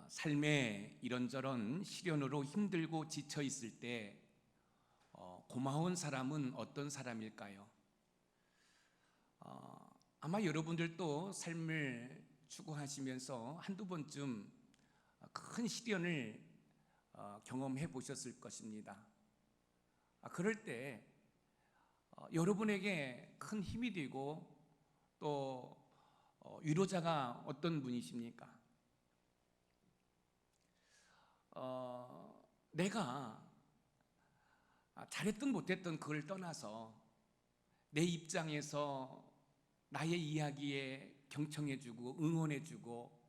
삶에 이런저런 시련으로 힘들고 지쳐 있을 때 고마운 사람은 어떤 사람일까요? 아마 여러분들도 삶을 추구하시면서 한두 번쯤 큰 시련을 경험해 보셨을 것입니다. 그럴 때 여러분에게 큰 힘이 되고 또 위로자가 어떤 분이십니까? 내가 잘했든 못했든 그걸 떠나서 내 입장에서 나의 이야기에 경청해주고 응원해주고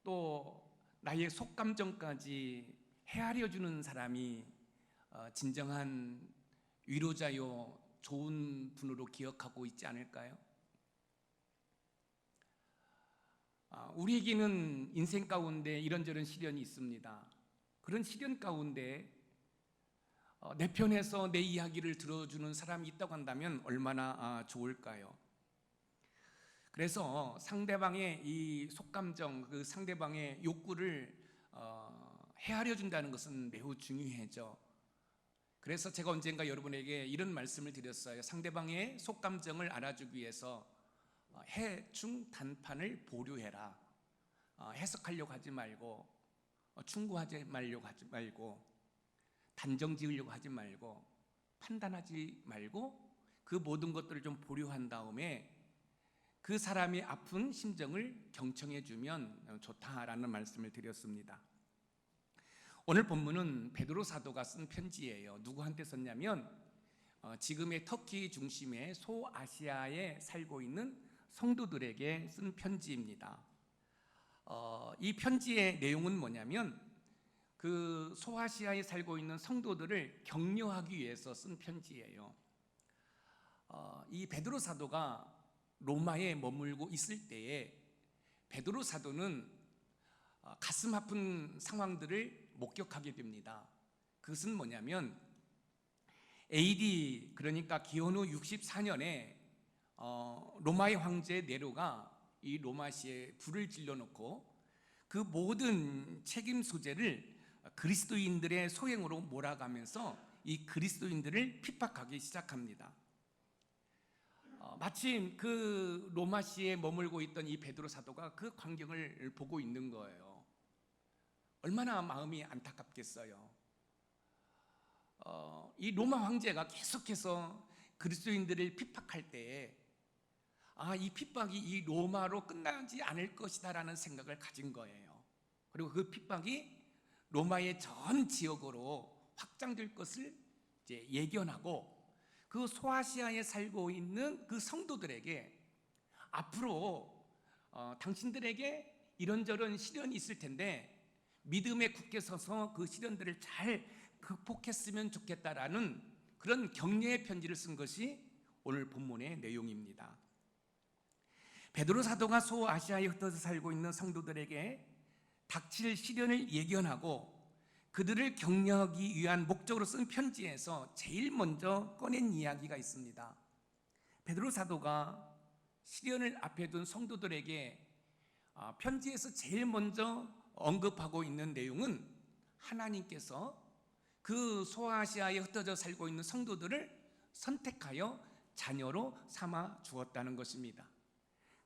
또 나의 속감정까지 헤아려주는 사람이 진정한 위로자요 좋은 분으로 기억하고 있지 않을까요? 우리에게는 인생 가운데 이런저런 시련이 있습니다. 그런 시련 가운데 내 편에서 내 이야기를 들어주는 사람이 있다고 한다면 얼마나 좋을까요? 그래서 상대방의 이 속감정, 그 상대방의 욕구를 헤아려 준다는 것은 매우 중요하죠. 그래서 제가 언젠가 여러분에게 이런 말씀을 드렸어요. 상대방의 속감정을 알아주기 위해서 해충 단판을 보류해라. 해석하려고 하지 말고 충고하지 말고 단정 지으려고 하지 말고 판단하지 말고 그 모든 것들을 좀 보류한 다음에 그 사람의 아픈 심정을 경청해 주면 좋다라는 말씀을 드렸습니다. 오늘 본문은 베드로 사도가 쓴 편지예요. 누구한테 썼냐면 지금의 터키 중심의 소아시아에 살고 있는 성도들에게 쓴 편지입니다. 이 편지의 내용은 뭐냐면 그 소아시아에 살고 있는 성도들을 격려하기 위해서 쓴 편지예요. 이 베드로 사도가 로마에 머물고 있을 때에 베드로 사도는 가슴 아픈 상황들을 목격하게 됩니다. 그것은 뭐냐면 AD 그러니까 기원 후 64년에 로마의 황제 네로가 이 로마시에 불을 질러놓고 그 모든 책임 소재를 그리스도인들의 소행으로 몰아가면서 이 그리스도인들을 핍박하기 시작합니다. 마침 그 로마시에 머물고 있던 이 베드로 사도가 그 광경을 보고 있는 거예요. 얼마나 마음이 안타깝겠어요. 이 로마 황제가 계속해서 그리스도인들을 핍박할 때에 이 핍박이 이 로마로 끝나지 않을 것이다라는 생각을 가진 거예요. 그리고 그 핍박이 로마의 전 지역으로 확장될 것을 이제 예견하고 그 소아시아에 살고 있는 그 성도들에게 앞으로 당신들에게 이런저런 시련이 있을 텐데 믿음에 굳게 서서 그 시련들을 잘 극복했으면 좋겠다라는 그런 격려의 편지를 쓴 것이 오늘 본문의 내용입니다. 베드로 사도가 소아시아에 흩어져 살고 있는 성도들에게 닥칠 시련을 예견하고 그들을 격려하기 위한 목적으로 쓴 편지에서 제일 먼저 꺼낸 이야기가 있습니다. 베드로 사도가 시련을 앞에 둔 성도들에게 편지에서 제일 먼저 언급하고 있는 내용은 하나님께서 그 소아시아에 흩어져 살고 있는 성도들을 선택하여 자녀로 삼아 주었다는 것입니다.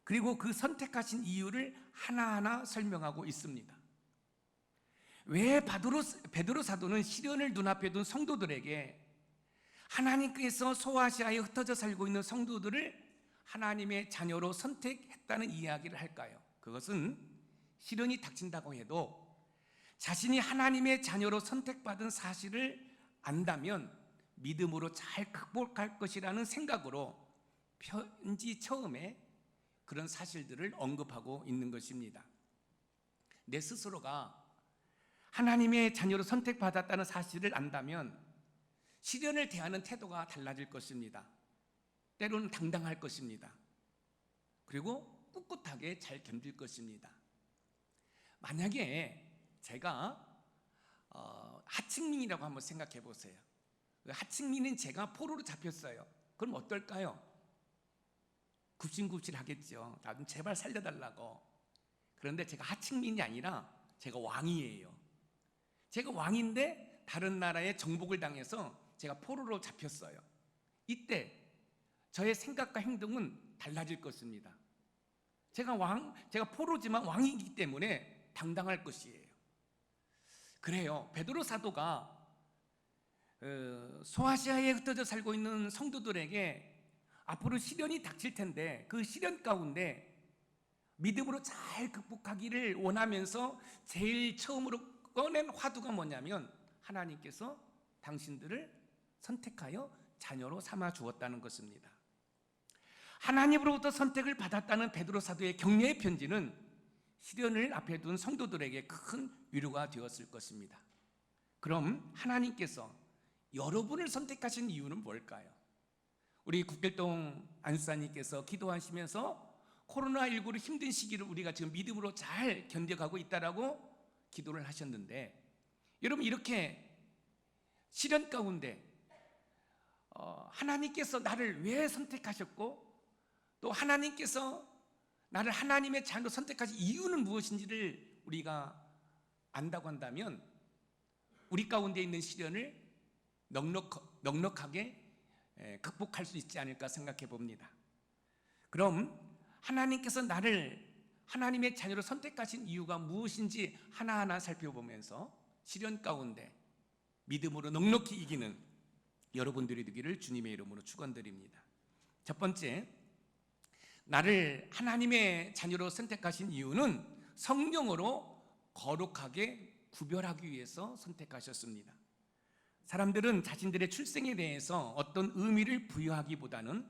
그리고 그 선택하신 이유를 하나하나 설명하고 있습니다. 왜 베드로 사도는 시련을 눈앞에 둔 성도들에게 하나님께서 소아시아에 흩어져 살고 있는 성도들을 하나님의 자녀로 선택했다는 이야기를 할까요? 그것은 시련이 닥친다고 해도 자신이 하나님의 자녀로 선택받은 사실을 안다면 믿음으로 잘 극복할 것이라는 생각으로 편지 처음에 그런 사실들을 언급하고 있는 것입니다. 내 스스로가 하나님의 자녀로 선택받았다는 사실을 안다면 시련을 대하는 태도가 달라질 것입니다. 때로는 당당할 것입니다. 그리고 꿋꿋하게 잘 견딜 것입니다. 만약에 제가 하층민이라고 한번 생각해 보세요. 하층민인 제가 포로로 잡혔어요. 그럼 어떨까요? 굽신굽신하겠죠. 나 좀 제발 살려달라고. 그런데 제가 하층민이 아니라 제가 왕이에요. 제가 왕인데 다른 나라에 정복을 당해서 제가 포로로 잡혔어요. 이때 저의 생각과 행동은 달라질 것입니다. 제가 포로지만 왕이기 때문에 당당할 것이에요. 그래요. 베드로 사도가 소아시아에 흩어져 살고 있는 성도들에게 앞으로 시련이 닥칠 텐데 그 시련 가운데 믿음으로 잘 극복하기를 원하면서 제일 처음으로 꺼낸 화두가 뭐냐면 하나님께서 당신들을 선택하여 자녀로 삼아 주었다는 것입니다. 하나님으로부터 선택을 받았다는 베드로 사도의 격려의 편지는 시련을 앞에 둔 성도들에게 큰 위로가 되었을 것입니다. 그럼 하나님께서 여러분을 선택하신 이유는 뭘까요? 우리 국길동 안수사님께서 기도하시면서 코로나19로 힘든 시기를 우리가 지금 믿음으로 잘 견뎌가고 있다라고 기도를 하셨는데, 여러분 이렇게 시련 가운데 하나님께서 나를 왜 선택하셨고 또 하나님께서 나를 하나님의 자녀로 선택하신 이유는 무엇인지를 우리가 안다고 한다면 우리 가운데 있는 시련을 넉넉하게 극복할 수 있지 않을까 생각해 봅니다. 그럼 하나님께서 나를 하나님의 자녀로 선택하신 이유가 무엇인지 하나하나 살펴보면서 시련 가운데 믿음으로 넉넉히 이기는 여러분들이 되기를 주님의 이름으로 축원드립니다. 첫 번째, 나를 하나님의 자녀로 선택하신 이유는 성령으로 거룩하게 구별하기 위해서 선택하셨습니다. 사람들은 자신들의 출생에 대해서 어떤 의미를 부여하기보다는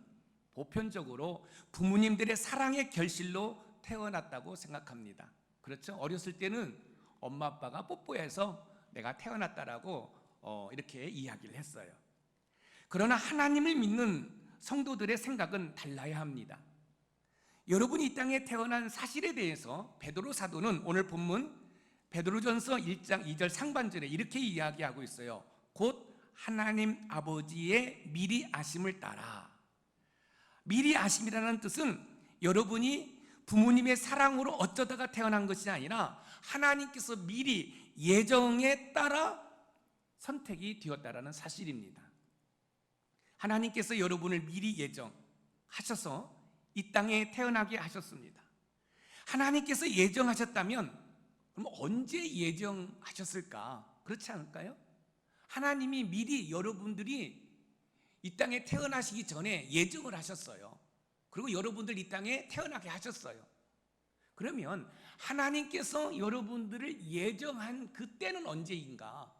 보편적으로 부모님들의 사랑의 결실로 태어났다고 생각합니다. 그렇죠? 어렸을 때는 엄마 아빠가 뽀뽀해서 내가 태어났다라고 이렇게 이야기를 했어요. 그러나 하나님을 믿는 성도들의 생각은 달라야 합니다. 여러분이 이 땅에 태어난 사실에 대해서 베드로 사도는 오늘 본문 베드로전서 1장 2절 상반절에 이렇게 이야기하고 있어요. 곧 하나님 아버지의 미리 아심을 따라. 미리 아심이라는 뜻은 여러분이 부모님의 사랑으로 어쩌다가 태어난 것이 아니라 하나님께서 미리 예정에 따라 선택이 되었다라는 사실입니다. 하나님께서 여러분을 미리 예정하셔서 이 땅에 태어나게 하셨습니다. 하나님께서 예정하셨다면 그럼 언제 예정하셨을까? 그렇지 않을까요? 하나님이 미리 여러분들이 이 땅에 태어나시기 전에 예정을 하셨어요. 그리고 여러분들 이 땅에 태어나게 하셨어요. 그러면 하나님께서 여러분들을 예정한 그때는 언제인가?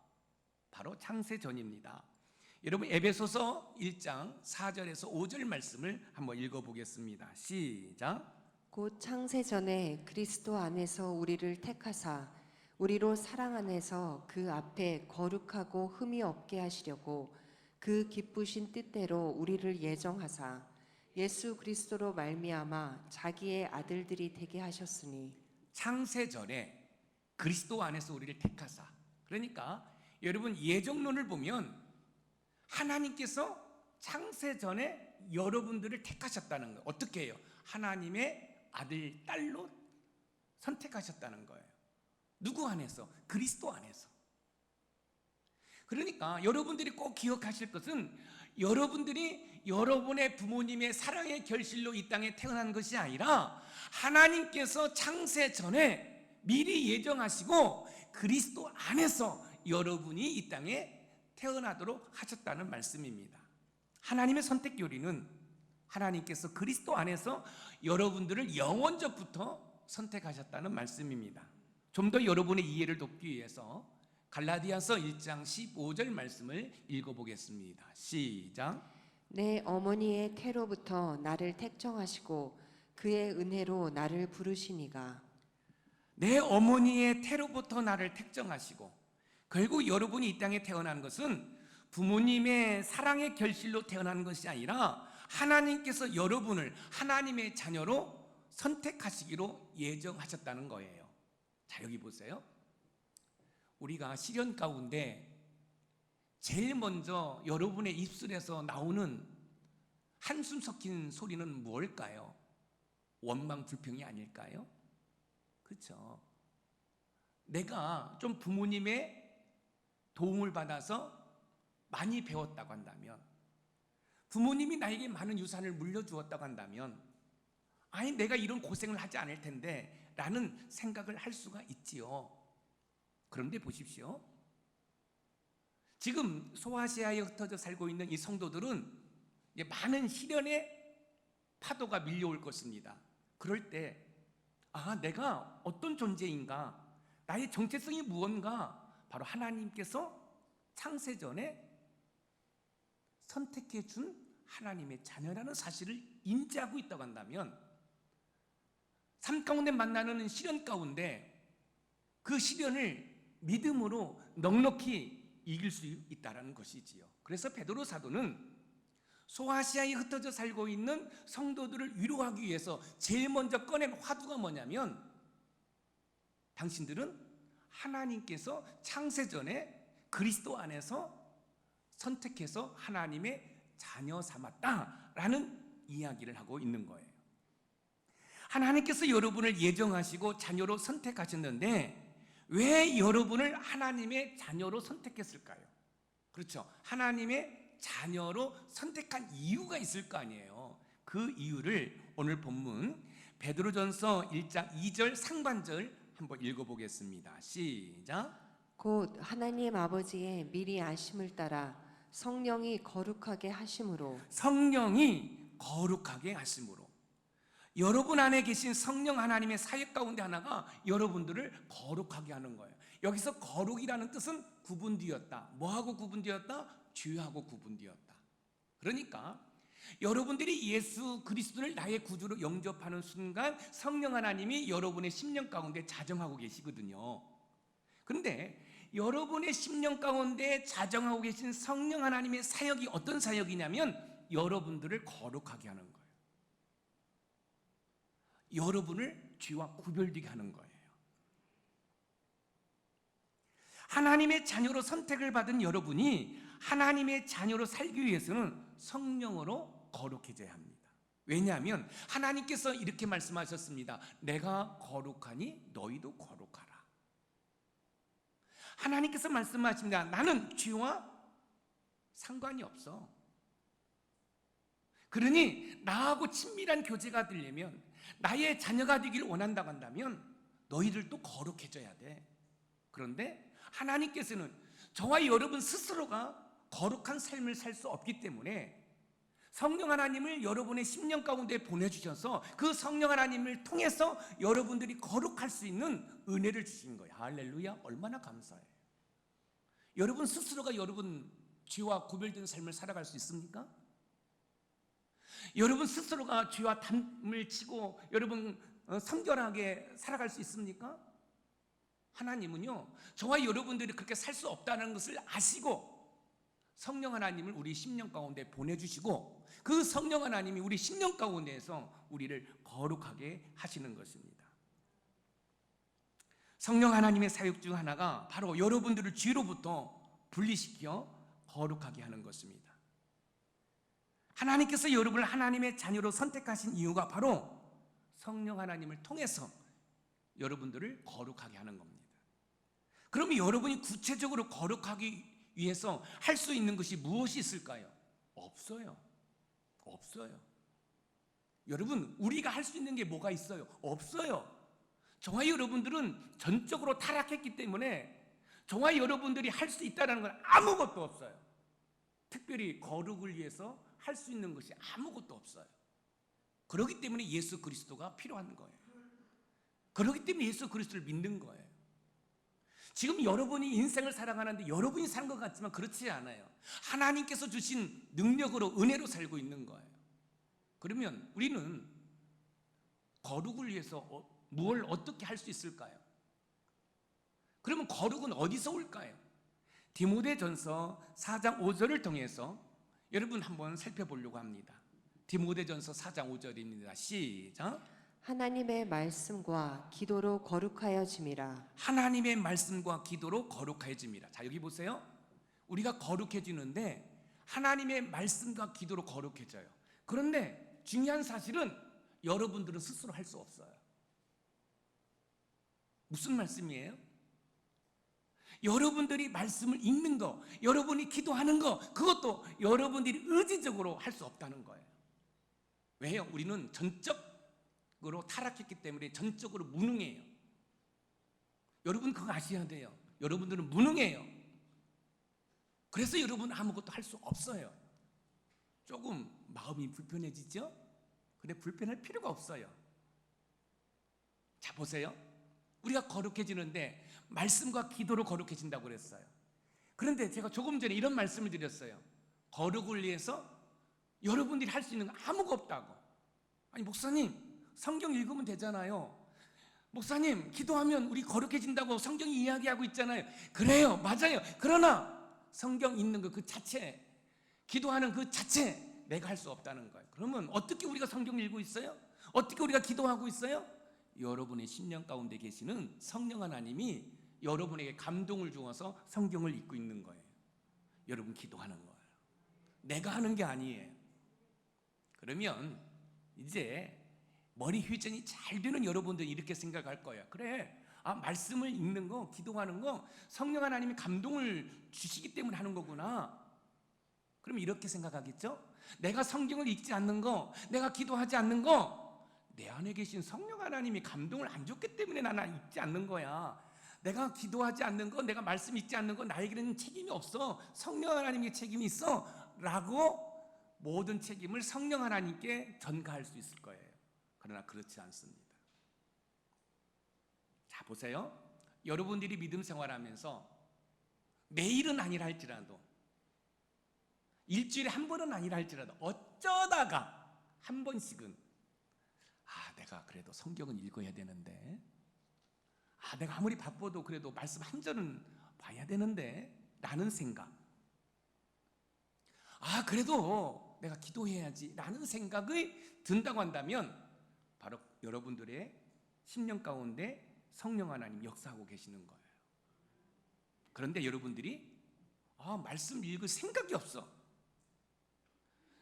바로 창세 전입니다. 여러분 에베소서 1장 4절에서 5절 말씀을 한번 읽어보겠습니다. 시작. 곧 창세 전에 그리스도 안에서 우리를 택하사 우리로 사랑 안에서 그 앞에 거룩하고 흠이 없게 하시려고 그 기쁘신 뜻대로 우리를 예정하사 예수 그리스도로 말미암아 자기의 아들들이 되게 하셨으니. 창세 전에 그리스도 안에서 우리를 택하사. 그러니까 여러분 예정론을 보면 하나님께서 창세 전에 여러분들을 택하셨다는 거예요. 어떻게 해요? 하나님의 아들, 딸로 선택하셨다는 거예요. 누구 안에서? 그리스도 안에서. 그러니까 여러분들이 꼭 기억하실 것은 여러분들이 여러분의 부모님의 사랑의 결실로 이 땅에 태어난 것이 아니라 하나님께서 창세 전에 미리 예정하시고 그리스도 안에서 여러분이 이 땅에 태어나도록 하셨다는 말씀입니다. 하나님의 선택 요리는 하나님께서 그리스도 안에서 여러분들을 영원전부터 선택하셨다는 말씀입니다. 좀 더 여러분의 이해를 돕기 위해서 갈라디아서 1장 15절 말씀을 읽어보겠습니다. 시작. 내 어머니의 태로부터 나를 택정하시고 그의 은혜로 나를 부르시니가. 내 어머니의 태로부터 나를 택정하시고, 결국 여러분이 이 땅에 태어난 것은 부모님의 사랑의 결실로 태어난 것이 아니라 하나님께서 여러분을 하나님의 자녀로 선택하시기로 예정하셨다는 거예요. 자, 여기 보세요. 우리가 시련 가운데 제일 먼저 여러분의 입술에서 나오는 한숨 섞인 소리는 무엇일까요? 원망, 불평이 아닐까요? 그렇죠. 내가 좀 부모님의 도움을 받아서 많이 배웠다고 한다면, 부모님이 나에게 많은 유산을 물려주었다고 한다면, 아니 내가 이런 고생을 하지 않을 텐데 라는 생각을 할 수가 있지요. 그런데 보십시오, 지금 소아시아에 흩어져 살고 있는 이 성도들은 많은 시련의 파도가 밀려올 것입니다. 그럴 때 내가 어떤 존재인가, 나의 정체성이 무언가, 바로 하나님께서 창세전에 선택해 준 하나님의 자녀라는 사실을 인지하고 있다고 한다면, 삶 가운데 만나는 시련 가운데 그 시련을 믿음으로 넉넉히 이길 수 있다는 것이지요. 그래서 베드로 사도는 소아시아에 흩어져 살고 있는 성도들을 위로하기 위해서 제일 먼저 꺼낸 화두가 뭐냐면, 당신들은 하나님께서 창세전에 그리스도 안에서 선택해서 하나님의 자녀 삼았다라는 이야기를 하고 있는 거예요. 하나님께서 여러분을 예정하시고 자녀로 선택하셨는데 왜 여러분을 하나님의 자녀로 선택했을까요? 그렇죠. 하나님의 자녀로 선택한 이유가 있을 거 아니에요. 그 이유를 오늘 본문 베드로전서 1장 2절 상반절 한번 읽어보겠습니다. 시작. 곧 하나님 아버지의 미리 아심을 따라 성령이 거룩하게 하심으로. 성령이 거룩하게 하심으로. 여러분 안에 계신 성령 하나님의 사역 가운데 하나가 여러분들을 거룩하게 하는 거예요. 여기서 거룩이라는 뜻은 구분되었다. 뭐하고 구분되었다? 죄하고 구분되었다. 그러니까 여러분들이 예수 그리스도를 나의 구주로 영접하는 순간 성령 하나님이 여러분의 심령 가운데 자정하고 계시거든요. 그런데 여러분의 심령 가운데 자정하고 계신 성령 하나님의 사역이 어떤 사역이냐면 여러분들을 거룩하게 하는 거예요. 여러분을 죄와 구별되게 하는 거예요. 하나님의 자녀로 선택을 받은 여러분이 하나님의 자녀로 살기 위해서는 성령으로 거룩해져야 합니다. 왜냐하면 하나님께서 이렇게 말씀하셨습니다. 내가 거룩하니 너희도 거룩하라. 하나님께서 말씀하십니다. 나는 죄와 상관이 없어. 그러니 나하고 친밀한 교제가 되려면, 나의 자녀가 되길 원한다고 한다면 너희들도 거룩해져야 돼. 그런데 하나님께서는 저와 여러분 스스로가 거룩한 삶을 살 수 없기 때문에 성령 하나님을 여러분의 심령 가운데 보내주셔서 그 성령 하나님을 통해서 여러분들이 거룩할 수 있는 은혜를 주신 거예요. 할렐루야. 얼마나 감사해요. 여러분 스스로가 여러분 죄와 구별된 삶을 살아갈 수 있습니까? 여러분 스스로가 죄와 담을 치고 여러분 성결하게 살아갈 수 있습니까? 하나님은요, 저와 여러분들이 그렇게 살 수 없다는 것을 아시고 성령 하나님을 우리 심령 가운데 보내주시고 그 성령 하나님이 우리 심령 가운데에서 우리를 거룩하게 하시는 것입니다. 성령 하나님의 사역 중 하나가 바로 여러분들을 죄로부터 분리시켜 거룩하게 하는 것입니다. 하나님께서 여러분을 하나님의 자녀로 선택하신 이유가 바로 성령 하나님을 통해서 여러분들을 거룩하게 하는 겁니다. 그러면 여러분이 구체적으로 거룩하기 위해서 할 수 있는 것이 무엇이 있을까요? 없어요. 없어요. 여러분, 우리가 할 수 있는 게 뭐가 있어요? 없어요. 저와 여러분들은 전적으로 타락했기 때문에 저와 여러분들이 할 수 있다는 건 아무것도 없어요. 특별히 거룩을 위해서 할 수 있는 것이 아무것도 없어요. 그렇기 때문에 예수 그리스도가 필요한 거예요. 그렇기 때문에 예수 그리스도를 믿는 거예요. 지금 여러분이 인생을 살아가는데 여러분이 사는 것 같지만 그렇지 않아요. 하나님께서 주신 능력으로, 은혜로 살고 있는 거예요. 그러면 우리는 거룩을 위해서 뭘 어떻게 할 수 있을까요? 그러면 거룩은 어디서 올까요? 디모데전서 4장 5절을 통해서 여러분 한번 살펴보려고 합니다. 디모데전서 4장 5절입니다. 시작. 하나님의 말씀과 기도로 거룩하여짐이라. 하나님의 말씀과 기도로 거룩해짐이라. 자, 여기 보세요. 우리가 거룩해지는데 하나님의 말씀과 기도로 거룩해져요. 그런데 중요한 사실은 여러분들은 스스로 할 수 없어요. 무슨 말씀이에요? 여러분들이 말씀을 읽는 거, 여러분이 기도하는 거, 그것도 여러분들이 의지적으로 할 수 없다는 거예요. 왜요? 우리는 전적으로 타락했기 때문에 전적으로 무능해요. 여러분 그거 아셔야 돼요. 여러분들은 무능해요. 그래서 여러분 아무것도 할 수 없어요. 조금 마음이 불편해지죠? 근데 불편할 필요가 없어요. 자, 보세요. 우리가 거룩해지는데 말씀과 기도로 거룩해진다고 그랬어요. 그런데 제가 조금 전에 이런 말씀을 드렸어요. 거룩을 위해서 여러분들이 할 수 있는 거 아무것도 없다고. 아니, 목사님, 성경 읽으면 되잖아요. 목사님, 기도하면 우리 거룩해진다고 성경이 이야기하고 있잖아요. 그래요, 맞아요. 그러나 성경 읽는 거 그 자체, 기도하는 그 자체 내가 할 수 없다는 거예요. 그러면 어떻게 우리가 성경을 읽고 있어요? 어떻게 우리가 기도하고 있어요? 여러분의 심령 가운데 계시는 성령 하나님이 여러분에게 감동을 주어서 성경을 읽고 있는 거예요. 여러분 기도하는 거예요. 내가 하는 게 아니에요. 그러면 이제 머리 회전이 잘 되는 여러분들이 이렇게 생각할 거예요. 그래, 말씀을 읽는 거, 기도하는 거 성령 하나님이 감동을 주시기 때문에 하는 거구나. 그럼 이렇게 생각하겠죠? 내가 성경을 읽지 않는 거, 내가 기도하지 않는 거, 내 안에 계신 성령 하나님이 감동을 안 줬기 때문에 나는 읽지 않는 거야. 내가 기도하지 않는 거, 내가 말씀 읽지 않는 거 나에게는 책임이 없어. 성령 하나님께 책임이 있어 라고 모든 책임을 성령 하나님께 전가할 수 있을 거예요. 그러나 그렇지 않습니다. 자, 보세요. 여러분들이 믿음 생활하면서 매일은 아니라 할지라도, 일주일에 한 번은 아니라 할지라도 어쩌다가 한 번씩은 내가 그래도 성경은 읽어야 되는데, 내가 아무리 바빠도 그래도 말씀 한 절은 봐야 되는데 라는 생각, 그래도 내가 기도해야지 라는 생각이 든다고 한다면 바로 여러분들의 심령 가운데 성령 하나님 역사하고 계시는 거예요. 그런데 여러분들이 말씀 읽을 생각이 없어.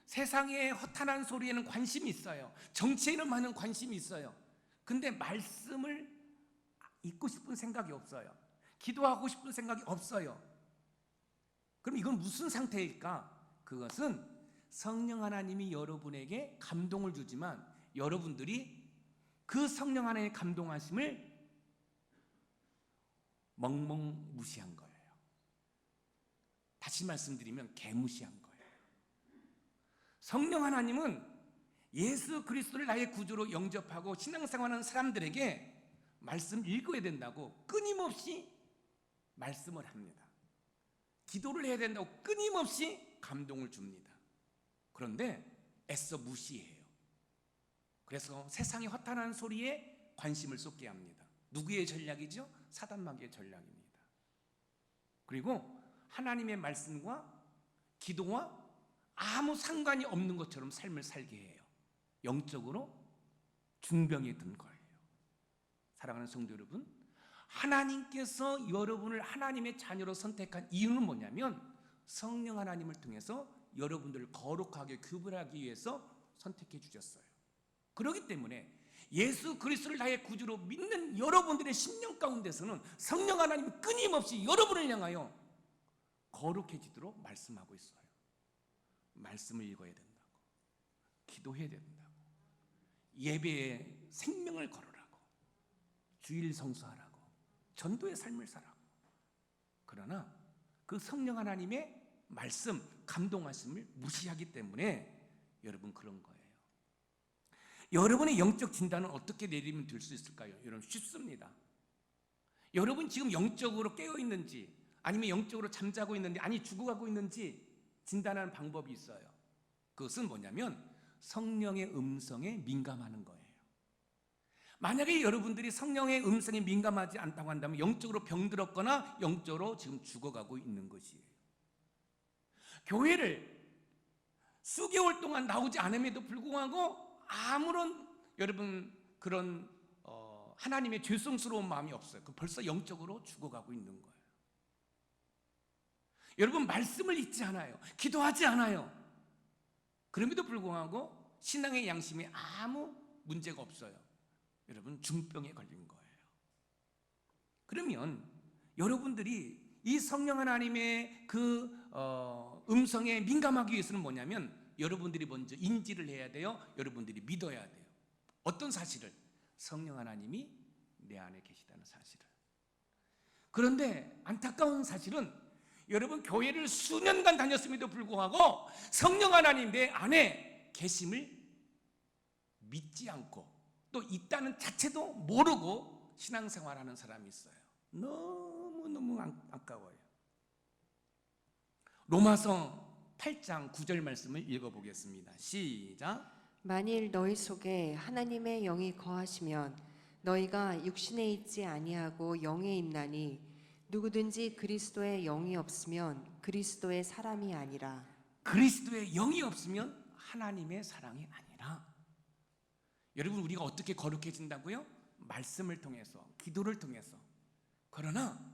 세상의 허탄한 소리에는 관심이 있어요. 정치에는 많은 관심이 있어요. 근데 말씀을 읽고 싶은 생각이 없어요. 기도하고 싶은 생각이 없어요. 그럼 이건 무슨 상태일까? 그것은 성령 하나님이 여러분에게 감동을 주지만 여러분들이 그 성령 하나님의 감동하심을 멍멍 무시한 거예요. 다시 말씀드리면 개무시한 거예요. 성령 하나님은 예수 그리스도를 나의 구주로 영접하고 신앙생활하는 사람들에게 말씀 읽어야 된다고 끊임없이 말씀을 합니다. 기도를 해야 된다고 끊임없이 감동을 줍니다. 그런데 애써 무시해요. 그래서 세상의 허탄한 소리에 관심을 쏟게 합니다. 누구의 전략이죠? 사단마귀의 전략입니다. 그리고 하나님의 말씀과 기도와 아무 상관이 없는 것처럼 삶을 살게 해요. 영적으로 중병이 든 거예요. 사랑하는 성도 여러분, 하나님께서 여러분을 하나님의 자녀로 선택한 이유는 뭐냐면 성령 하나님을 통해서 여러분들을 거룩하게 구별하기 위해서 선택해 주셨어요. 그렇기 때문에 예수 그리스도를 나의 구주로 믿는 여러분들의 심령 가운데서는 성령 하나님이 끊임없이 여러분을 향하여 거룩해지도록 말씀하고 있어요. 말씀을 읽어야 된다고, 기도해야 된다고, 예배에 생명을 걸으라고, 주일 성수하라고, 전도의 삶을 살라고. 그러나 그 성령 하나님의 말씀, 감동하심을 무시하기 때문에 여러분 그런 거예요. 여러분의 영적 진단은 어떻게 내리면 될 수 있을까요? 여러분 쉽습니다. 여러분 지금 영적으로 깨어 있는지 아니면 영적으로 잠자고 있는지 아니 죽어가고 있는지 진단하는 방법이 있어요. 그것은 뭐냐면 성령의 음성에 민감하는 거예요. 만약에 여러분들이 성령의 음성에 민감하지 않다고 한다면 영적으로 병들었거나 영적으로 지금 죽어가고 있는 것이에요. 교회를 수개월 동안 나오지 않음에도 불구하고 아무런 여러분 그런 하나님의 죄송스러운 마음이 없어요. 그 벌써 영적으로 죽어가고 있는 거예요. 여러분 말씀을 읽지 않아요. 기도하지 않아요. 그럼에도 불구하고 신앙의 양심에 아무 문제가 없어요. 여러분 중병에 걸린 거예요. 그러면 여러분들이 이 성령 하나님의 그 음성에 민감하기 위해서는 뭐냐면 여러분들이 먼저 인지를 해야 돼요. 여러분들이 믿어야 돼요. 어떤 사실을? 성령 하나님이 내 안에 계시다는 사실을. 그런데 안타까운 사실은 여러분 교회를 수년간 다녔음에도 불구하고 성령 하나님 내 안에 계심을 믿지 않고 또 있다는 자체도 모르고 신앙생활하는 사람이 있어요. 너무너무 안타까워요. 로마서 8장 9절 말씀을 읽어보겠습니다. 시작. 만일 너희 속에 하나님의 영이 거하시면 너희가 육신에 있지 아니하고 영에 있나니 누구든지 그리스도의 영이 없으면 그리스도의 사람이 아니라. 그리스도의 영이 없으면 하나님의 사랑이 아니라. 여러분 우리가 어떻게 거룩해진다고요? 말씀을 통해서, 기도를 통해서. 그러나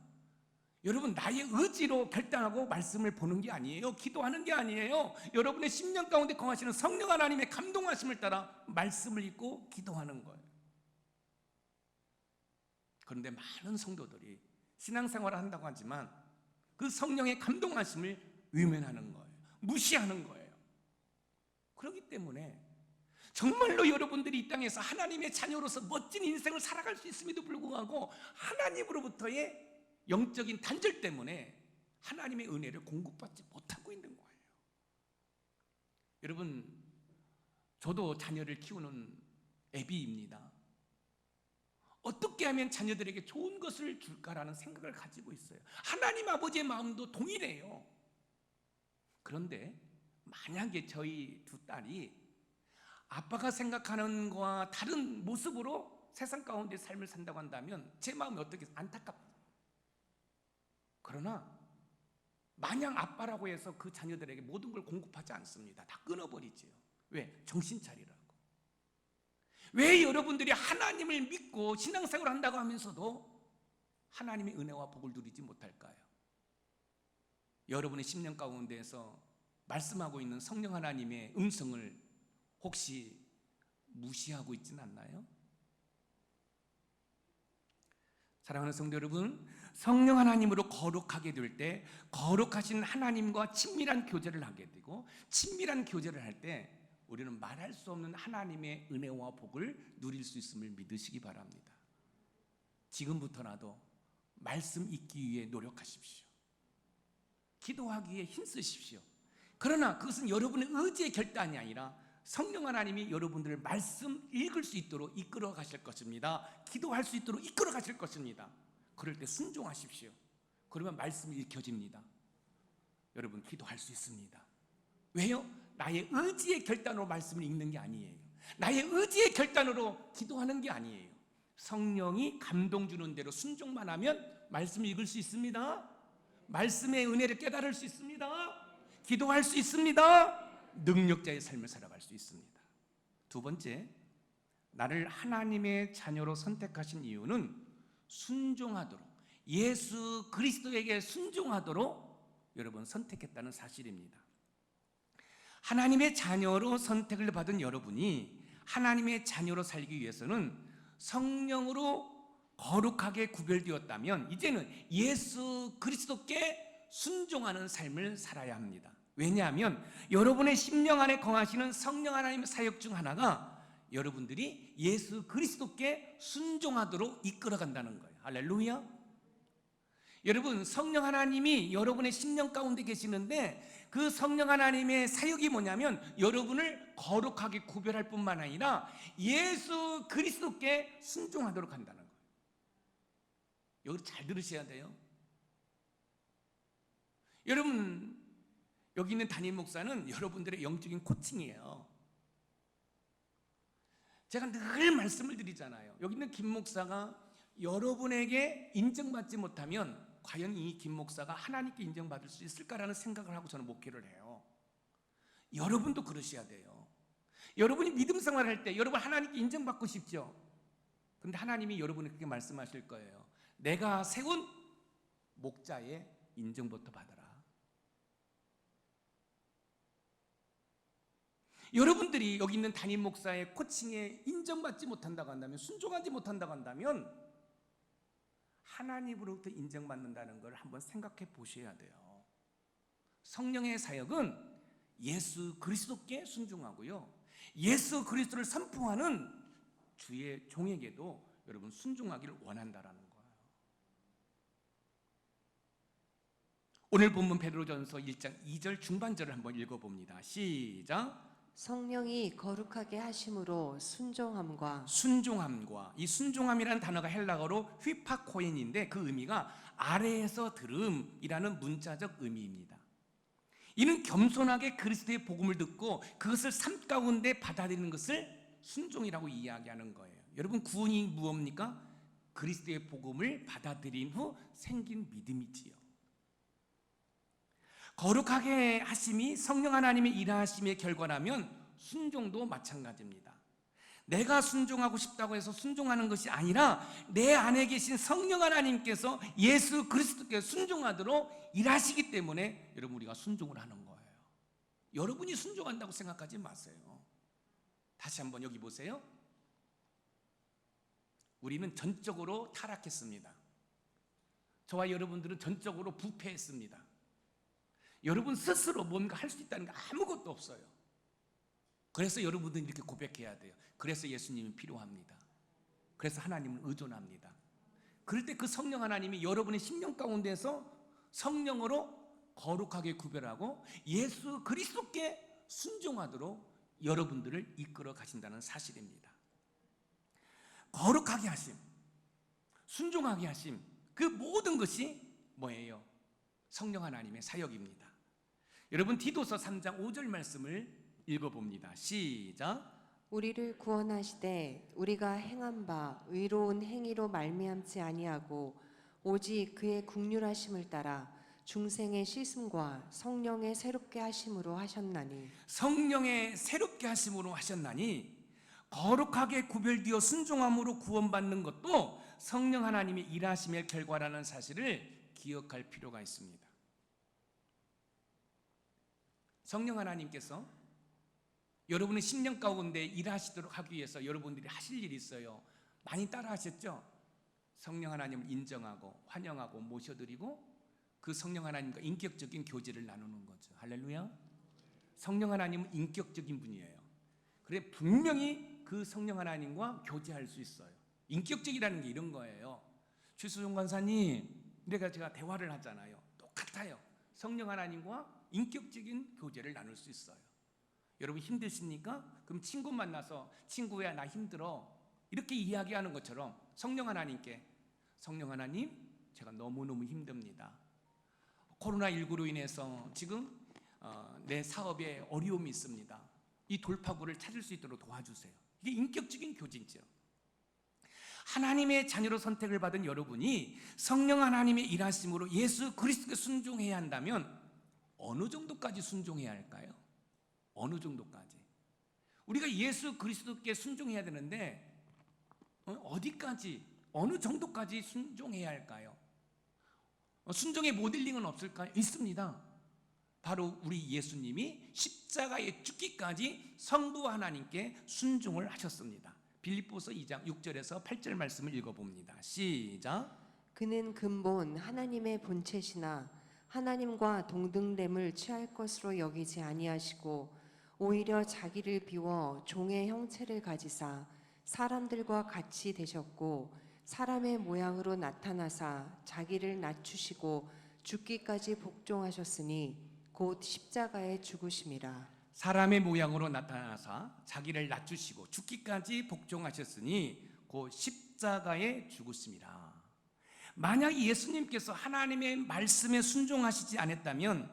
여러분 나의 의지로 결단하고 말씀을 보는 게 아니에요. 기도하는 게 아니에요. 여러분의 심령 가운데 거하시는 성령 하나님의 감동하심을 따라 말씀을 읽고 기도하는 거예요. 그런데 많은 성도들이 신앙생활을 한다고 하지만 그 성령의 감동하심을 외면하는 거예요. 무시하는 거예요. 그렇기 때문에 정말로 여러분들이 이 땅에서 하나님의 자녀로서 멋진 인생을 살아갈 수 있음에도 불구하고 하나님으로부터의 영적인 단절 때문에 하나님의 은혜를 공급받지 못하고 있는 거예요. 여러분 저도 자녀를 키우는 애비입니다. 어떻게 하면 자녀들에게 좋은 것을 줄까라는 생각을 가지고 있어요. 하나님 아버지의 마음도 동일해요. 그런데 만약에 저희 두 딸이 아빠가 생각하는 것과 다른 모습으로 세상 가운데 삶을 산다고 한다면 제 마음이 어떻게 안타깝다. 그러나 마냥 아빠라고 해서 그 자녀들에게 모든 걸 공급하지 않습니다. 다 끊어버리지요. 왜? 정신 차리라고. 왜 여러분들이 하나님을 믿고 신앙생활을 한다고 하면서도 하나님의 은혜와 복을 누리지 못할까요? 여러분의 심령 가운데에서 말씀하고 있는 성령 하나님의 음성을 혹시 무시하고 있지는 않나요? 사랑하는 성도 여러분, 성령 하나님으로 거룩하게 될 때 거룩하신 하나님과 친밀한 교제를 하게 되고 친밀한 교제를 할 때 우리는 말할 수 없는 하나님의 은혜와 복을 누릴 수 있음을 믿으시기 바랍니다. 지금부터라도 말씀 읽기 위해 노력하십시오. 기도하기에 힘쓰십시오. 그러나 그것은 여러분의 의지의 결단이 아니라 성령 하나님이 여러분들을 말씀 읽을 수 있도록 이끌어 가실 것입니다. 기도할 수 있도록 이끌어 가실 것입니다. 그럴 때 순종하십시오. 그러면 말씀이 읽혀집니다. 여러분 기도할 수 있습니다. 왜요? 나의 의지의 결단으로 말씀을 읽는 게 아니에요. 나의 의지의 결단으로 기도하는 게 아니에요. 성령이 감동 주는 대로 순종만 하면 말씀 읽을 수 있습니다. 말씀의 은혜를 깨달을 수 있습니다. 기도할 수 있습니다. 능력자의 삶을 살아갈 수 있습니다. 두 번째, 나를 하나님의 자녀로 선택하신 이유는 순종하도록, 예수 그리스도에게 순종하도록 여러분 선택했다는 사실입니다. 하나님의 자녀로 선택을 받은 여러분이 하나님의 자녀로 살기 위해서는 성령으로 거룩하게 구별되었다면 이제는 예수 그리스도께 순종하는 삶을 살아야 합니다. 왜냐하면 여러분의 심령 안에 거하시는 성령 하나님의 사역 중 하나가 여러분들이 예수 그리스도께 순종하도록 이끌어간다는 거예요. 할렐루야. 여러분 성령 하나님이 여러분의 심령 가운데 계시는데 그 성령 하나님의 사역이 뭐냐면 여러분을 거룩하게 구별할 뿐만 아니라 예수 그리스도께 순종하도록 한다는 거예요. 여기 잘 들으셔야 돼요. 여러분 여기 있는 담임 목사는 여러분들의 영적인 코칭이에요. 제가 늘 말씀을 드리잖아요. 여기 있는 김 목사가 여러분에게 인정받지 못하면 과연 이 김 목사가 하나님께 인정받을 수 있을까라는 생각을 하고 저는 목회를 해요. 여러분도 그러셔야 돼요. 여러분이 믿음 생활할 때 여러분 하나님께 인정받고 싶죠? 그런데 하나님이 여러분에게 그렇게 말씀하실 거예요. 내가 세운 목자의 인정부터 받아라. 여러분들이 여기 있는 담임 목사의 코칭에 인정받지 못한다고 한다면, 순종하지 못한다고 한다면 하나님으로부터 인정받는다는 걸 한번 생각해 보셔야 돼요. 성령의 사역은 예수 그리스도께 순종하고요, 예수 그리스도를 선포하는 주의 종에게도 여러분 순종하기를 원한다라는 거예요. 오늘 본문 베드로전서 1장 2절 중반절을 한번 읽어봅니다. 시작. 성령이 거룩하게 하심으로 순종함과 순종함과, 이 순종함이라는 단어가 헬라어로 휘파코인인데 그 의미가 아래에서 들음이라는 문자적 의미입니다. 이는 겸손하게 그리스도의 복음을 듣고 그것을 삶 가운데 받아들이는 것을 순종이라고 이야기하는 거예요. 여러분, 구원이 무엇입니까? 그리스도의 복음을 받아들인 후 생긴 믿음이지요. 거룩하게 하심이 성령 하나님의 일하심의 결과라면 순종도 마찬가지입니다. 내가 순종하고 싶다고 해서 순종하는 것이 아니라 내 안에 계신 성령 하나님께서 예수 그리스도께 순종하도록 일하시기 때문에 여러분, 우리가 순종을 하는 거예요. 여러분이 순종한다고 생각하지 마세요. 다시 한번 여기 보세요. 우리는 전적으로 타락했습니다. 저와 여러분들은 전적으로 부패했습니다. 여러분 스스로 뭔가 할 수 있다는 게 아무것도 없어요. 그래서 여러분들은 이렇게 고백해야 돼요. 그래서 예수님이 필요합니다. 그래서 하나님은 의존합니다. 그럴 때 그 성령 하나님이 여러분의 심령 가운데서 성령으로 거룩하게 구별하고 예수 그리스도께 순종하도록 여러분들을 이끌어 가신다는 사실입니다. 거룩하게 하심, 순종하게 하심, 그 모든 것이 뭐예요? 성령 하나님의 사역입니다. 여러분, 디도서 3장 5절 말씀을 읽어봅니다. 시작. 우리를 구원하시되 우리가 행한 바 의로운 행위로 말미암지 아니하고 오직 그의 국률하심을 따라 중생의 씻음과 성령의 새롭게 하심으로 하셨나니. 성령의 새롭게 하심으로 하셨나니, 거룩하게 구별되어 순종함으로 구원받는 것도 성령 하나님의 일하심의 결과라는 사실을 기억할 필요가 있습니다. 성령 하나님께서 여러분의 심령 가운데 일하시도록 하기 위해서 여러분들이 하실 일이 있어요. 많이 따라 하셨죠? 성령 하나님을 인정하고 환영하고 모셔드리고 그 성령 하나님과 인격적인 교제를 나누는 거죠. 할렐루야. 성령 하나님은 인격적인 분이에요. 그래, 분명히 그 성령 하나님과 교제할 수 있어요. 인격적이라는 게 이런 거예요. 최수종 간사님, 제가 대화를 하잖아요. 똑같아요. 성령 하나님과 인격적인 교제를 나눌 수 있어요. 여러분 힘드십니까? 그럼 친구 만나서 친구야 나 힘들어 이렇게 이야기하는 것처럼 성령 하나님께, 성령 하나님 제가 너무너무 힘듭니다. 코로나19로 인해서 지금 내 사업에 어려움이 있습니다. 이 돌파구를 찾을 수 있도록 도와주세요. 이게 인격적인 교제죠. 하나님의 자녀로 선택을 받은 여러분이 성령 하나님의 일하심으로 예수 그리스도께 순종해야 한다면 어느 정도까지 순종해야 할까요? 어느 정도까지? 우리가 예수 그리스도께 순종해야 되는데 어디까지, 어느 정도까지 순종해야 할까요? 순종의 모델링은 없을까요? 있습니다. 바로 우리 예수님이 십자가에 죽기까지 성부 하나님께 순종을 하셨습니다. 빌립보서 2장 6절에서 8절 말씀을 읽어봅니다. 시작. 그는 근본 하나님의 본체시나 하나님과 동등됨을 취할 것으로 여기지 아니하시고 오히려 자기를 비워 종의 형체를 가지사 사람들과 같이 되셨고 사람의 모양으로 나타나사 자기를 낮추시고 죽기까지 복종하셨으니 곧 십자가에 죽으심이라. 사람의 모양으로 나타나사 자기를 낮추시고 죽기까지 복종하셨으니 곧 십자가에 죽으심이라. 만약 예수님께서 하나님의 말씀에 순종하시지 않았다면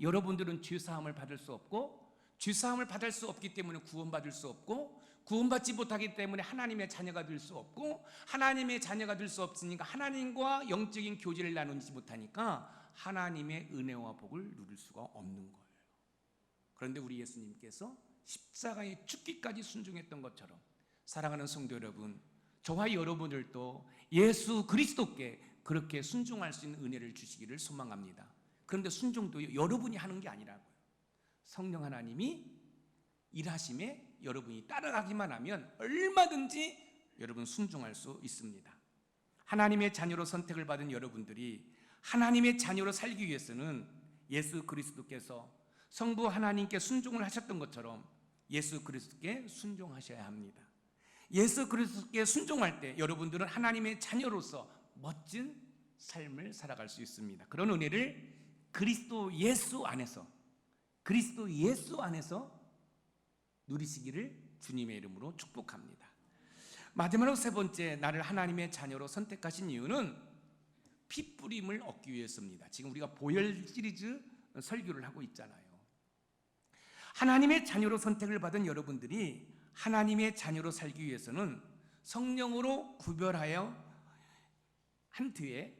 여러분들은 죄사함을 받을 수 없고, 죄사함을 받을 수 없기 때문에 구원받을 수 없고, 구원받지 못하기 때문에 하나님의 자녀가 될 수 없고, 하나님의 자녀가 될 수 없으니까 하나님과 영적인 교제를 나누지 못하니까 하나님의 은혜와 복을 누릴 수가 없는 거예요. 그런데 우리 예수님께서 십자가에 죽기까지 순종했던 것처럼 사랑하는 성도 여러분, 저와 여러분들도 예수 그리스도께 그렇게 순종할 수 있는 은혜를 주시기를 소망합니다. 그런데 순종도 여러분이 하는 게 아니라고요. 성령 하나님이 일하심에 여러분이 따라가기만 하면 얼마든지 여러분 순종할 수 있습니다. 하나님의 자녀로 선택을 받은 여러분들이 하나님의 자녀로 살기 위해서는 예수 그리스도께서 성부 하나님께 순종을 하셨던 것처럼 예수 그리스도께 순종하셔야 합니다. 예수 그리스도께 순종할 때 여러분들은 하나님의 자녀로서 멋진 삶을 살아갈 수 있습니다. 그런 은혜를 그리스도 예수 안에서 누리시기를 주님의 이름으로 축복합니다. 마지막으로 세 번째, 나를 하나님의 자녀로 선택하신 이유는 피 뿌림을 얻기 위해서입니다. 지금 우리가 보혈 시리즈 설교를 하고 있잖아요. 하나님의 자녀로 선택을 받은 여러분들이 하나님의 자녀로 살기 위해서는 성령으로 구별하여 한 뒤에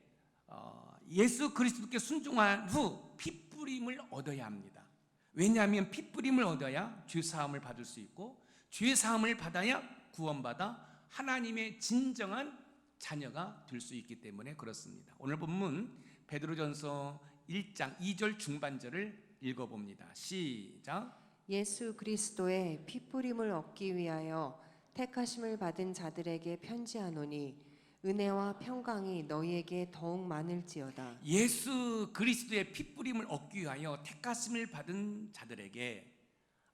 예수 그리스도께 순종한 후 피 뿌림을 얻어야 합니다. 왜냐하면 피 뿌림을 얻어야 죄 사함을 받을 수 있고 죄 사함을 받아야 구원받아 하나님의 진정한 자녀가 될 수 있기 때문에 그렇습니다. 오늘 본문 베드로전서 1장 2절 중반절을 읽어봅니다. 시작. 예수 그리스도의 피뿌림을 얻기 위하여 택하심을 받은 자들에게 편지하노니 은혜와 평강이 너희에게 더욱 많을지어다. 예수 그리스도의 피 뿌림을 얻기 위하여 택하심을 받은 자들에게,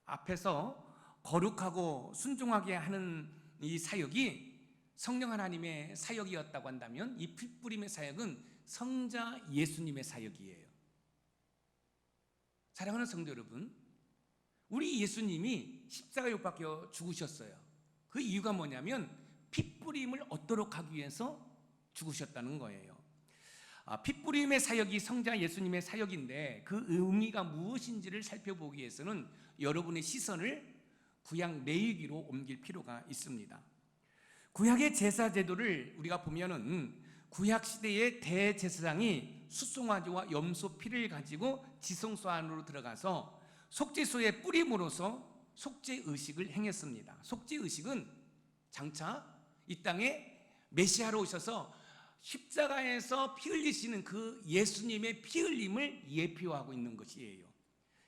앞에서 거룩하고 순종하게 하는 이 사역이 성령 하나님의 사역이었다고 한다면 이 피 뿌림의 사역은 성자 예수님의 사역이에요. 사랑하는 성도 여러분, 우리 예수님이 십자가에 못 박혀 죽으셨어요. 그 이유가 뭐냐면 피 뿌림을 얻도록 하기 위해서 죽으셨다는 거예요. 피 뿌림의 사역이 성자 예수님의 사역인데 그 의미가 무엇인지를 살펴보기 위해서는 여러분의 시선을 구약 레위기로 옮길 필요가 있습니다. 구약의 제사 제도를 우리가 보면은 구약 시대의 대제사장이 숫송아지와 염소 피를 가지고 지성소 안으로 들어가서 속죄소에 뿌림으로써 속죄 의식을 행했습니다. 속죄 의식은 장차 이 땅에 메시아로 오셔서 십자가에서 피 흘리시는 그 예수님의 피 흘림을 예표하고 있는 것이에요.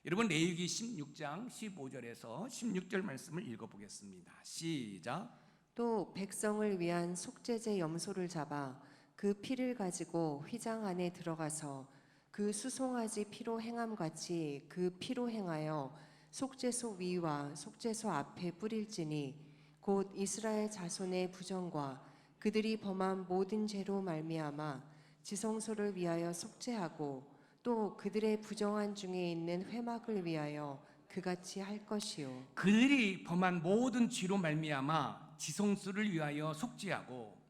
여러분 레위기 16장 15절에서 16절 말씀을 읽어보겠습니다. 시작. 또 백성을 위한 속죄제 염소를 잡아 그 피를 가지고 휘장 안에 들어가서 그 수송아지 피로 행함같이 그 피로 행하여 속죄소 위와 속죄소 앞에 뿌릴지니 곧 이스라엘 자손의 부정과 그들이 범한 모든 죄로 말미암아 지성소를 위하여 속죄하고 또 그들의 부정한 중에 있는 회막을 위하여 그같이 할 것이요. 그들이 범한 모든 죄로 말미암아 지성소를 위하여 속죄하고,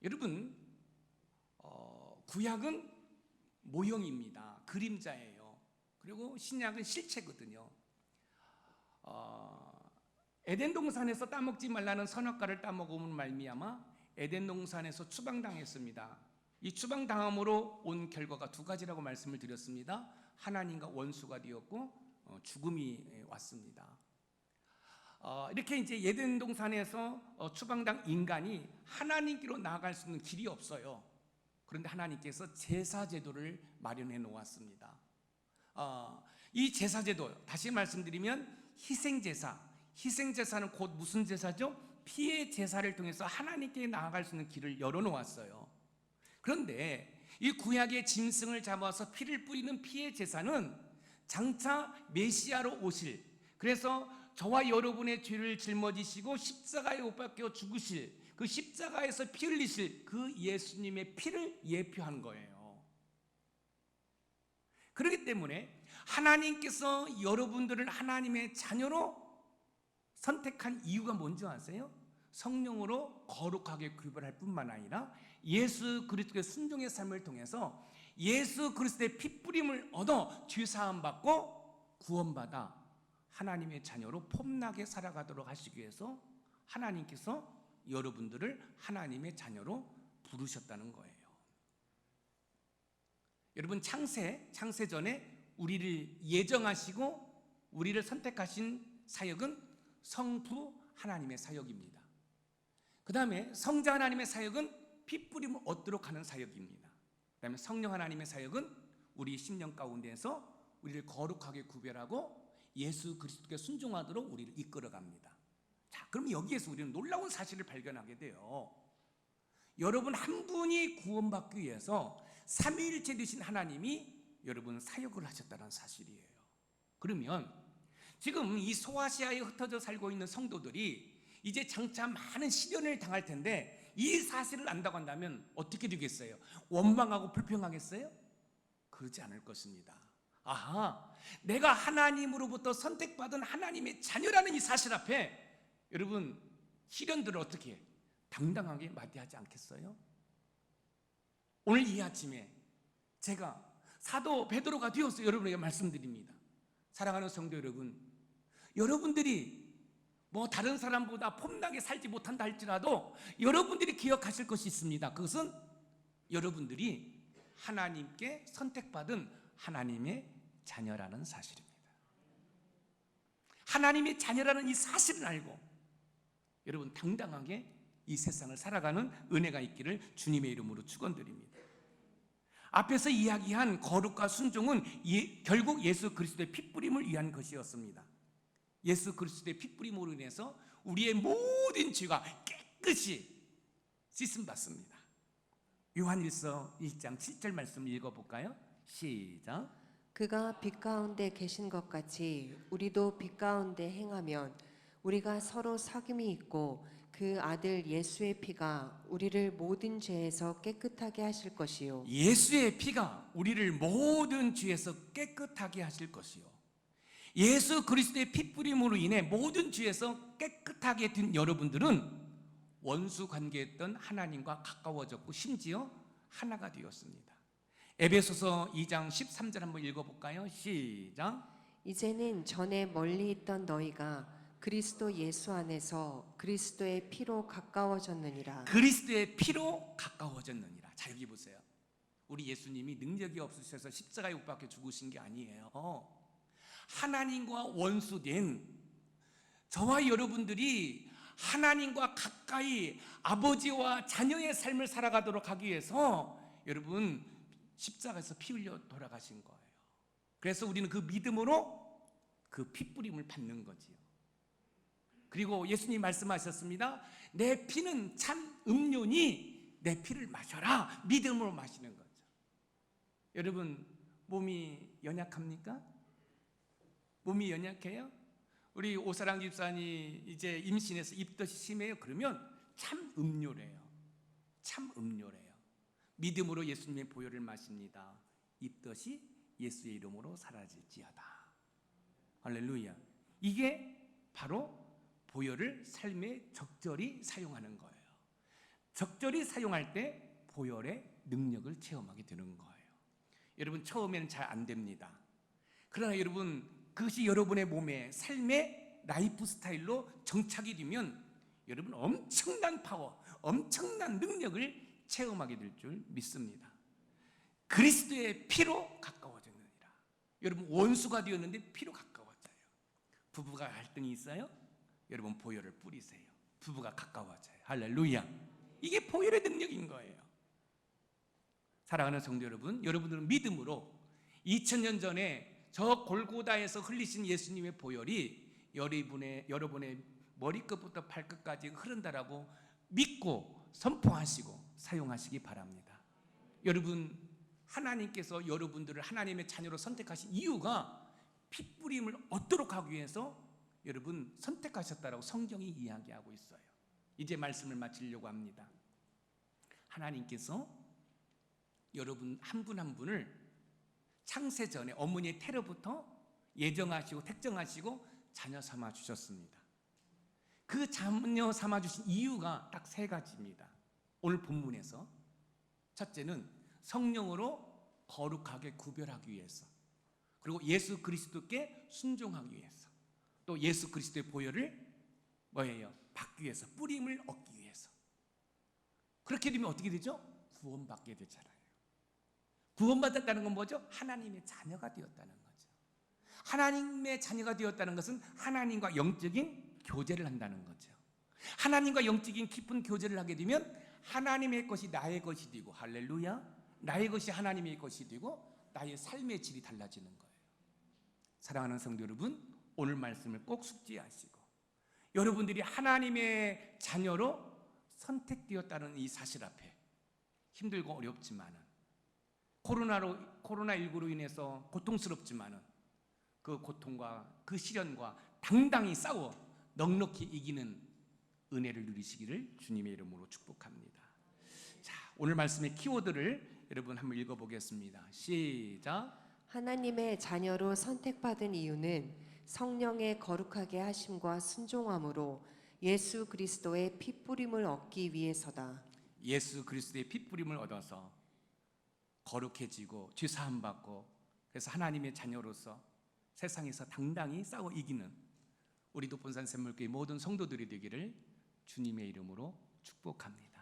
여러분 구약은 모형입니다. 그림자예요. 그리고 신약은 실체거든요. 에덴 동산에서 따먹지 말라는 선악과를 따먹음으로 말미암아 에덴 동산에서 추방당했습니다. 이 추방당함으로 온 결과가 두 가지라고 말씀을 드렸습니다. 하나님과 원수가 되었고 죽음이 왔습니다. 이렇게 이제 에덴 동산에서 추방당 인간이 하나님께로 나아갈 수 있는 길이 없어요. 그런데 하나님께서 제사제도를 마련해 놓았습니다. 이 제사제도, 다시 말씀드리면 희생제사는 곧 무슨 제사죠? 피의 제사를 통해서 하나님께 나아갈 수 있는 길을 열어놓았어요. 그런데 이 구약의 짐승을 잡아서 피를 뿌리는 피의 제사는 장차 메시아로 오실, 그래서 저와 여러분의 죄를 짊어지시고 십자가에 못 박혀 죽으실, 그 십자가에서 피 흘리실 그 예수님의 피를 예표한 거예요. 그렇기 때문에 하나님께서 여러분들을 하나님의 자녀로 선택한 이유가 뭔지 아세요? 성령으로 거룩하게 구별할 뿐만 아니라 예수 그리스도의 순종의 삶을 통해서 예수 그리스도의 피 뿌림을 얻어 죄 사함 받고 구원받아 하나님의 자녀로 폼나게 살아가도록 하시기 위해서 하나님께서 여러분들을 하나님의 자녀로 부르셨다는 거예요. 여러분 창세전에 우리를 예정하시고 우리를 선택하신 사역은 성부 하나님의 사역입니다. 그 다음에 성자 하나님의 사역은 피 뿌림을 얻도록 하는 사역입니다. 그 다음에 성령 하나님의 사역은 우리 심령 가운데에서 우리를 거룩하게 구별하고 예수 그리스도께 순종하도록 우리를 이끌어갑니다. 자, 그럼 여기에서 우리는 놀라운 사실을 발견하게 돼요. 여러분 한 분이 구원받기 위해서 삼위일체 되신 하나님이 여러분 사역을 하셨다는 사실이에요. 그러면 지금 이 소아시아에 흩어져 살고 있는 성도들이 이제 장차 많은 시련을 당할 텐데 이 사실을 안다고 한다면 어떻게 되겠어요? 원망하고 불평하겠어요? 그러지 않을 것입니다. 아하, 내가 하나님으로부터 선택받은 하나님의 자녀라는 이 사실 앞에 여러분 시련들을 어떻게 당당하게 맞이하지 않겠어요? 오늘 이 아침에 제가 사도 베드로가 되어서 여러분에게 말씀드립니다. 사랑하는 성도 여러분, 여러분들이 뭐 다른 사람보다 폼나게 살지 못한다 할지라도 여러분들이 기억하실 것이 있습니다. 그것은 여러분들이 하나님께 선택받은 하나님의 자녀라는 사실입니다. 하나님의 자녀라는 이 사실을 알고 여러분 당당하게 이 세상을 살아가는 은혜가 있기를 주님의 이름으로 축원드립니다. 앞에서 이야기한 거룩과 순종은 결국 예수 그리스도의 핏부림을 위한 것이었습니다. 예수 그리스도의 핏부림으로 인해서 우리의 모든 죄가 깨끗이 씻음 받습니다. 요한일서 1장 7절 말씀 읽어볼까요? 시작. 그가 빛 가운데 계신 것 같이 우리도 빛 가운데 행하면 우리가 서로 사귐이 있고 그 아들 예수의 피가 우리를 모든 죄에서 깨끗하게 하실 것이요. 예수의 피가 우리를 모든 죄에서 깨끗하게 하실 것이요. 예수 그리스도의 핏부림으로 인해 모든 죄에서 깨끗하게 된 여러분들은 원수 관계했던 하나님과 가까워졌고 심지어 하나가 되었습니다. 에베소서 2장 13절 한번 읽어볼까요? 시작. 이제는 전에 멀리 있던 너희가 그리스도 예수 안에서 그리스도의 피로 가까워졌느니라. 그리스도의 피로 가까워졌느니라. 자, 여기 보세요. 우리 예수님이 능력이 없으셔서 십자가에 못 박혀 죽으신 게 아니에요. 하나님과 원수된 저와 여러분들이 하나님과 가까이 아버지와 자녀의 삶을 살아가도록 하기 위해서 여러분 십자가에서 피 흘려 돌아가신 거예요. 그래서 우리는 그 믿음으로 그 핏부림을 받는 거지요. 그리고 예수님 말씀하셨습니다. 내 피는 참 음료니 내 피를 마셔라. 믿음으로 마시는 거죠. 여러분 몸이 연약합니까? 몸이 연약해요? 우리 오사랑 집사님 이제 임신해서 입덧이 심해요. 그러면 참 음료래요. 참 음료래요. 믿음으로 예수님의 보혈을 마십니다. 입덧이 예수의 이름으로 사라질지어다. 할렐루야. 이게 바로 보혈을 삶에 적절히 사용하는 거예요. 적절히 사용할 때 보혈의 능력을 체험하게 되는 거예요. 여러분 처음에는 잘 안 됩니다. 그러나 여러분 그것이 여러분의 몸에 삶의 라이프 스타일로 정착이 되면 여러분 엄청난 파워, 엄청난 능력을 체험하게 될 줄 믿습니다. 그리스도의 피로 가까워졌느니라. 여러분 원수가 되었는데 피로 가까워져요. 부부가 갈등이 있어요? 여러분 보혈을 뿌리세요. 부부가 가까워져요. 할렐루야. 이게 보혈의 능력인 거예요. 사랑하는 성도 여러분, 여러분들은 믿음으로 2000년 전에 저 골고다에서 흘리신 예수님의 보혈이 여러분의 머리끝부터 발끝까지 흐른다라고 믿고 선포하시고 사용하시기 바랍니다. 여러분 하나님께서 여러분들을 하나님의 자녀로 선택하신 이유가 핏부림을 얻도록 하기 위해서 여러분 선택하셨다라고 성경이 이야기하고 있어요. 이제 말씀을 마치려고 합니다. 하나님께서 여러분 한 분 한 분을 창세 전에 어머니의 태로부터 예정하시고 택정하시고 자녀 삼아 주셨습니다. 그 자녀 삼아 주신 이유가 딱 세 가지입니다. 오늘 본문에서 첫째는 성령으로 거룩하게 구별하기 위해서, 그리고 예수 그리스도께 순종하기 위해서, 또 예수 그리스도의 보혈을 뭐예요? 받기 위해서, 뿌림을 얻기 위해서. 그렇게 되면 어떻게 되죠? 구원받게 되잖아요. 구원받았다는 건 뭐죠? 하나님의 자녀가 되었다는 거죠. 하나님의 자녀가 되었다는 것은 하나님과 영적인 교제를 한다는 거죠. 하나님과 영적인 깊은 교제를 하게 되면 하나님의 것이 나의 것이 되고, 할렐루야, 나의 것이 하나님의 것이 되고 나의 삶의 질이 달라지는 거예요. 사랑하는 성도 여러분, 오늘 말씀을 꼭 숙지하시고 여러분들이 하나님의 자녀로 선택되었다는 이 사실 앞에 힘들고 어렵지만은 코로나19로 인해서 고통스럽지만은 그 고통과 그 시련과 당당히 싸워 넉넉히 이기는 은혜를 누리시기를 주님의 이름으로 축복합니다. 자, 오늘 말씀의 키워드를 여러분 한번 읽어보겠습니다. 시작. 하나님의 자녀로 선택받은 이유는 성령의 거룩하게 하심과 순종함으로 예수 그리스도의 핏부림을 얻기 위해서다. 예수 그리스도의 핏부림을 얻어서 거룩해지고 죄사함 받고 그래서 하나님의 자녀로서 세상에서 당당히 싸워 이기는 우리 도본산 샘물교회 모든 성도들이 되기를 주님의 이름으로 축복합니다.